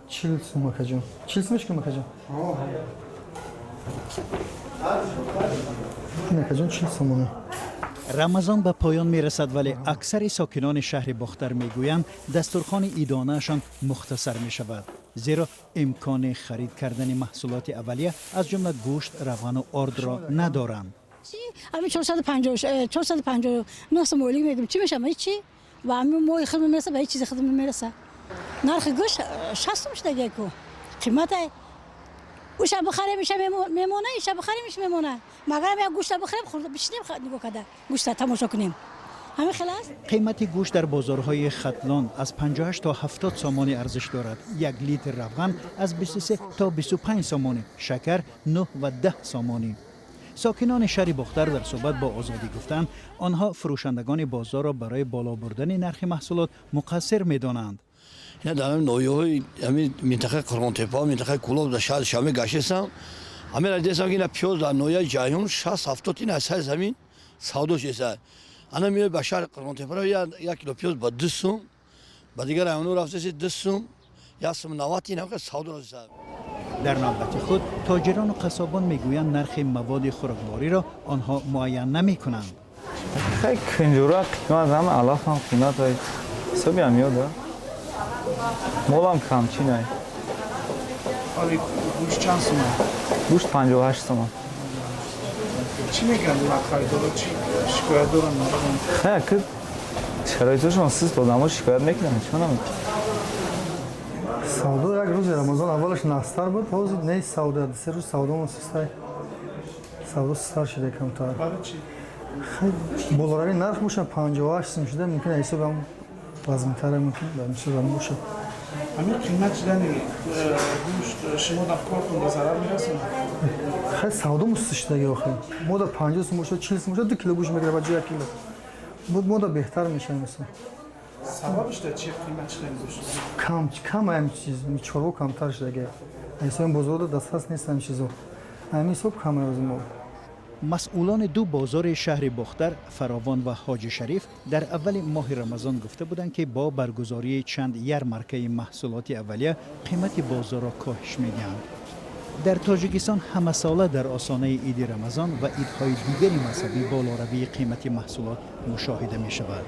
40 сом акаҷон. 40 сомш кам акаҷон. Акаҷон 40 сомоне. рамазон ба поён мерасад, вале аксари сокинони шаҳри Бохтар мегӯянд дастурхони идонаашон мухтасар мешавад, зеро имкони харид кардани маҳсулоти аввалия аз ҷумла гӯшт, равғану ордро надоранд. همین 459 سومولی میگم چی میشه من چی و همین موی خدمت میرسه به هیچ چیز خدمت نمیرسه نرخ گوشت 60 میشه دیگه کو قیمت او شب بخره میشه میمونه این شب بخره میشه میمونه مگر یک گوشت بخریم خورد بشینیم نگاه کرده گوشت تماشا کنیم همین خلاص قیمتی گوشت در بازارهای ختلان از 58 تا 70 سامانی ارزش دارد. یک لیتر روغن از 23 تا 25 سامانی، شکر 9 و 10 سامانی. ساکنان شهر بختر در صحبت با آزادی گفتند آنها فروشندگان بازار را برای بالا بردن نرخ محصولات مقصر می‌دانند. یا در نویای همین منطقه قرغن‌تپه منطقه کلوب در شهر شامی گشتم. همین را دیدم که این پیاز در نویای جایون 60-70 تین از زمین سوداش است. انا میای به شهر قرغن‌تپه را یک کیلو پیاز با 2 سوم، با دیگر اونو رفته 2 سوم یا سوم 90 تین که سودا است. در نوبت خود تاجران و قصابان میگویند نرخ مواد خوراکواری را آنها معین نمی‌کنند. خیلی کنجورا قیمت هم علاف هم قیمت های حسابی هم یاده مولم کم چی نه آلی گوشت چند سومه؟ گوشت 58 تومن. چی میگن خریدارا چی شکایت دارن ندارن؟ خیلی که شرایطشون سیست دادم ها شکایت میکنن چون هم سودا یک روز رمضان اولش نستر بود باز نه سودا سه روز سودا مسستای سودا سستر شده کمتر برای چی؟ خیلی بالایی نرخ میشه 58 سوم شده ممکنه حساب هم وزن‌تر ممکنه به مثل هم باشه همین قیمت شدن گوشت شما در کارتون به ضرر میرسه؟ خیلی سودا مستش دیگه آخه ما در 50 سوم باشه 40 سوم باشه 2 کیلو گوشت میگیره بعد 1 کیلو بود ما در بهتر میشه مثلا سببش در چی قیمت شدن گوشت؟ کم هم چیز میچورو کمتر شده دیگه حساب بزرگ دسترس نیست هم چیزو همین حساب کم از ما مسئولان دو بازار شهر بختر فراوان و حاجی شریف در اول ماه رمضان گفته بودند که با برگزاری چند یرمرکه محصولات اولیه قیمت بازار را کاهش می‌دهند. در تاجیکستان همه ساله در آستانه عید رمضان و عیدهای دیگری مذهبی بالاروی قیمت محصولات مشاهده می شود.